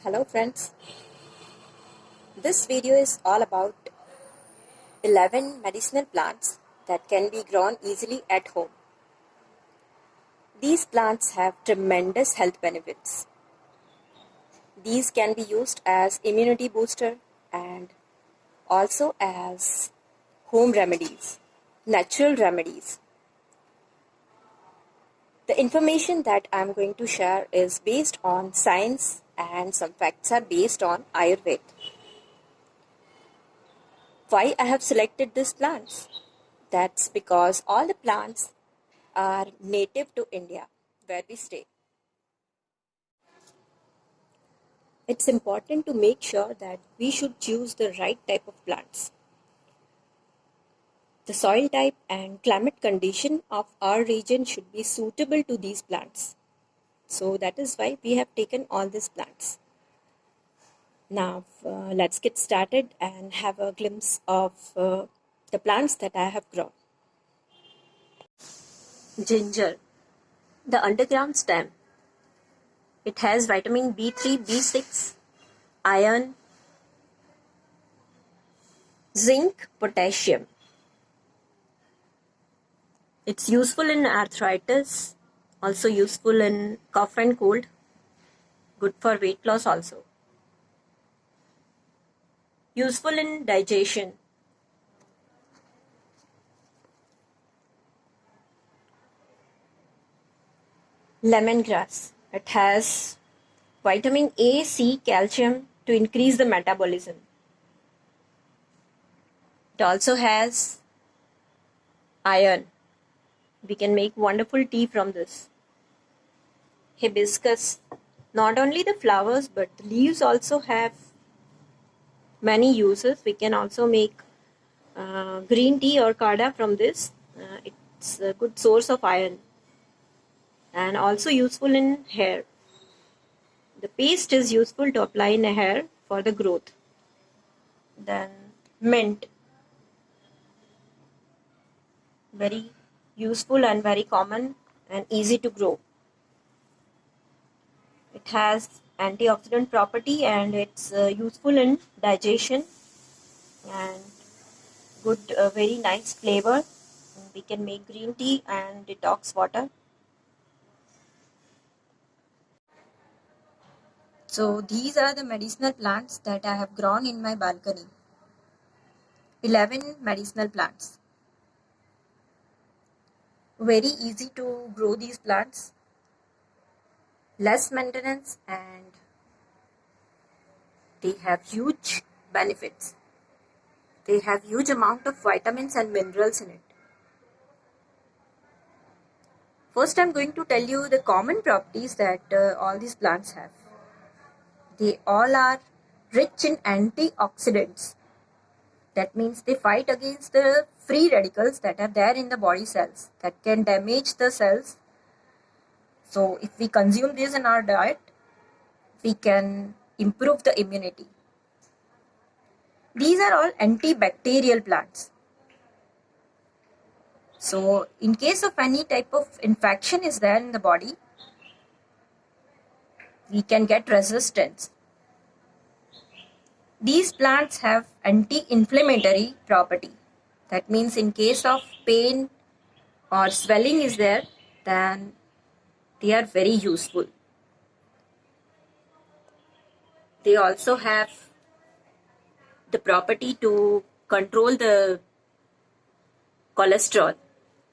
Hello friends, this video is all about 11 medicinal plants that can be grown easily at home. These plants have tremendous health benefits. These can be used as immunity booster and also as home remedies, natural remedies. The information that I am going to share is based on science and some facts are based on Ayurveda. Why I have selected these plants? That's because all the plants are native to India, where we stay. It's important to make sure that we should choose the right type of plants. The soil type and climate condition of our region should be suitable to these plants. So that is why we have taken all these plants. Now let's get started and have a glimpse of the plants that I have grown. Ginger, the underground stem. It has vitamin B3, B6, iron, zinc, potassium. It's useful in arthritis, also useful in cough and cold, good for weight loss also. Useful in digestion. Lemongrass. It has vitamin A, C, calcium to increase the metabolism. It also has iron. We can make wonderful tea from this. Hibiscus. Not only the flowers but the leaves also have many uses. We can also make green tea or kadha from this. It's a good source of iron and also useful in hair. The paste is useful to apply in hair for the growth. Then mint. Very useful and very common and easy to grow. It has antioxidant property and it's useful in digestion and good, very nice flavor. We can make green tea and detox water. So these are the medicinal plants that I have grown in my balcony. 11 medicinal plants. Very easy to grow these plants. Less maintenance and they have huge benefits. They have huge amount of vitamins and minerals in it. First I am going to tell you the common properties that all these plants have. They all are rich in antioxidants. That means they fight against the free radicals that are there in the body cells that can damage the cells. So if we consume this in our diet, we can improve the immunity. These are all antibacterial plants. So in case of any type of infection is there in the body, we can get resistance. These plants have anti-inflammatory property. That means in case of pain or swelling is there, then they are very useful. They also have the property to control the cholesterol.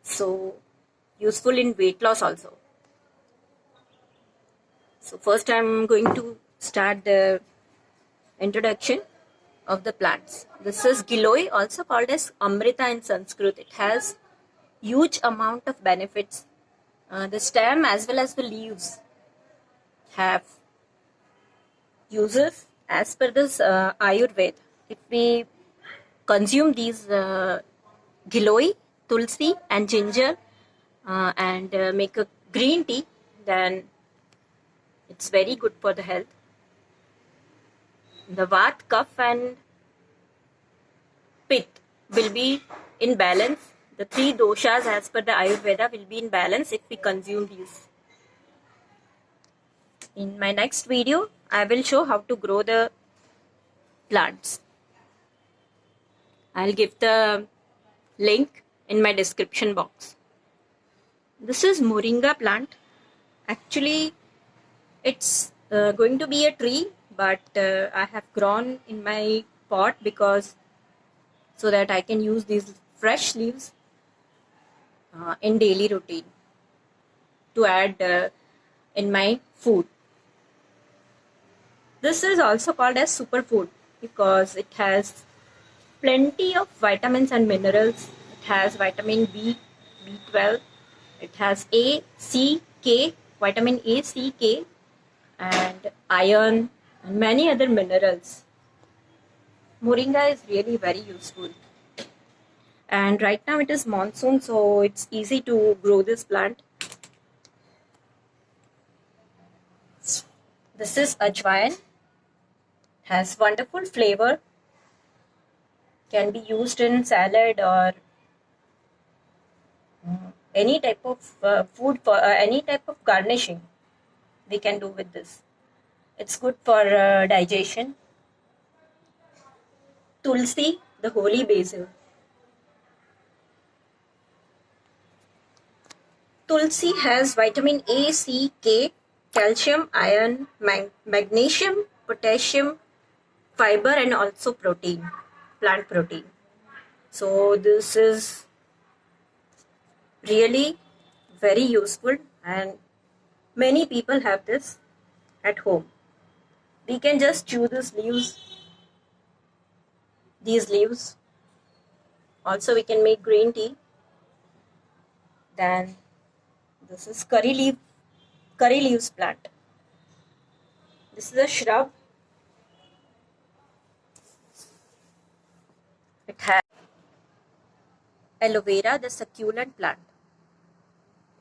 So useful in weight loss also. So first I am going to start the introduction of the plants. This is Giloy, also called as Amrita in Sanskrit. It has huge amount of benefits. The stem as well as the leaves have uses as per this Ayurveda. If we consume these Giloy, Tulsi and ginger and make a green tea, then it's very good for the health. The Vat, Kapha and Pitta will be in balance. The three doshas as per the Ayurveda will be in balance if we consume these. In my next video, I will show how to grow the plants. I'll give the link in my description box. This is Moringa plant. Actually, it's going to be a tree, but I have grown in my pot because so that I can use these fresh leaves in daily routine to add in my food. This is also called as superfood because it has plenty of vitamins and minerals. It has vitamin B, B12. It has A, C, K, vitamin A, C, K, and iron and many other minerals. Moringa is really very useful. And right now it is monsoon, so it's easy to grow this plant. This is ajwain. Has wonderful flavor. Can be used in salad or any type of food for any type of garnishing. We can do with this. It's good for digestion. Tulsi, the holy basil. Tulsi has vitamin A, C, K, calcium, iron, magnesium, potassium, fiber, and also protein, plant protein. So this is really very useful, and many people have this at home. We can just chew these leaves. Also, we can make green tea. Then this is curry leaves plant. This is a shrub. It has aloe vera, the succulent plant.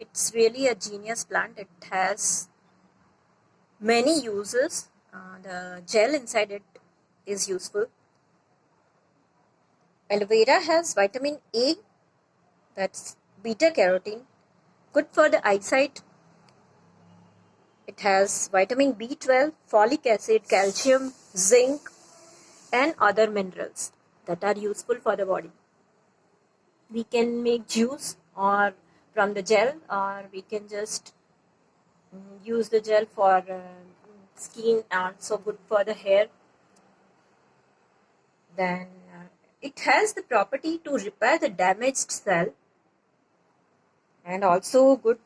It's really a genius plant. It has many uses. The gel inside it is useful. Aloe vera has vitamin A, that's beta carotene, good for the eyesight. It has vitamin B12, folic acid, calcium, zinc, and other minerals that are useful for the body. We can make juice or from the gel, or we can just use the gel for skin, also good for the hair. Then it has the property to repair the damaged cell and also good.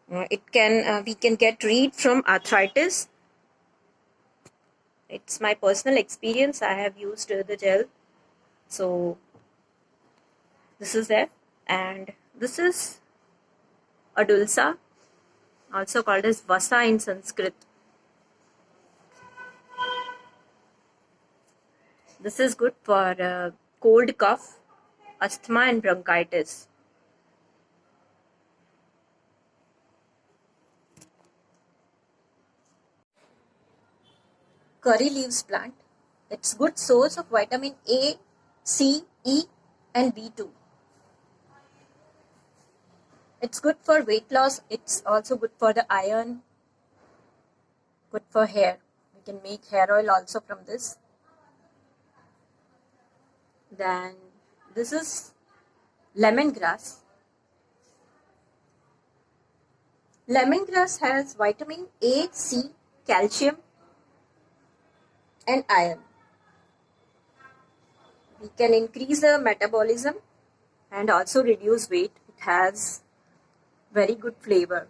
We can get rid from arthritis. It's my personal experience. I have used the gel. So this is there, and this is adulsa, also called as vasa in Sanskrit. This is good for cold cough, asthma, and bronchitis. Curry leaves plant. It's good source of vitamin A, C, E, and B2. It's good for weight loss. It's also good for the iron. Good for hair. We can make hair oil also from this. Then this is lemongrass. Lemongrass has vitamin A, C, calcium, and iron. We can increase the metabolism and also reduce weight. It has very good flavor.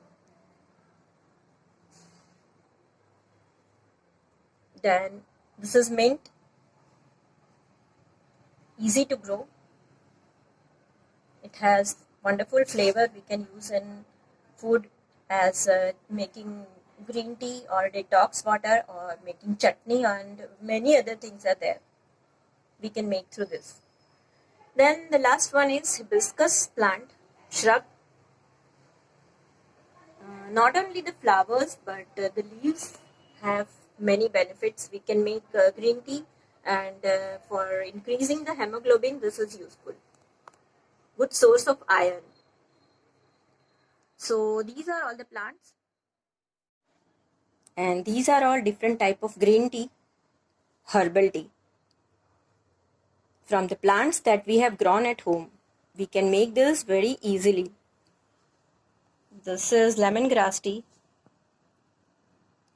Then this is mint. Easy to grow. It has wonderful flavor. We can use in food as making green tea or detox water or making chutney, and many other things are there we can make through this. Then the last one is hibiscus plant, shrub. Not only the flowers but the leaves have many benefits. We can make green tea, and for increasing the hemoglobin this is useful. Good source of iron. So these are all the plants. And these are all different type of green tea, herbal tea. From the plants that we have grown at home, we can make this very easily. This is lemongrass tea,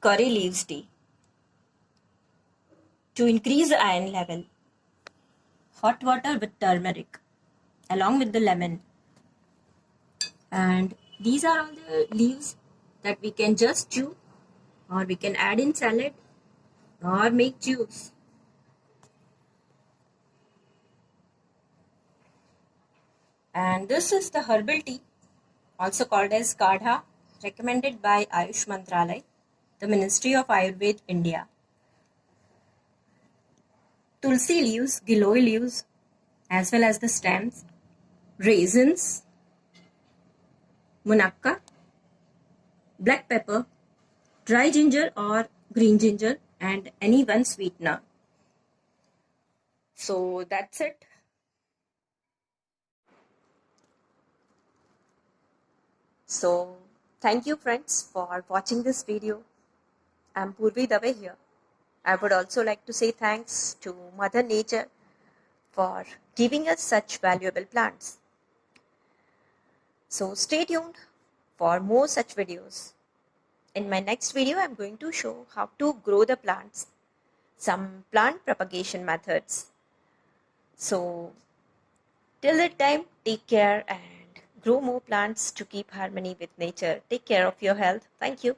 curry leaves tea. To increase the iron level, hot water with turmeric along with the lemon. And these are all the leaves that we can just chew, or we can add in salad or make juice. And this is the herbal tea, also called as Kadha, recommended by Ayush Mantralay, the Ministry of Ayurveda, India. Tulsi leaves, giloy leaves, as well as the stems, raisins, munakka, black pepper, dry ginger or green ginger, and any one sweetener. So that's it. So thank you friends for watching this video. I'm Purvi Dave here. I would also like to say thanks to Mother Nature for giving us such valuable plants. So stay tuned for more such videos. In my next video, I'm going to show how to grow the plants, some plant propagation methods. So till that time, take care and grow more plants to keep harmony with nature. Take care of your health. Thank you.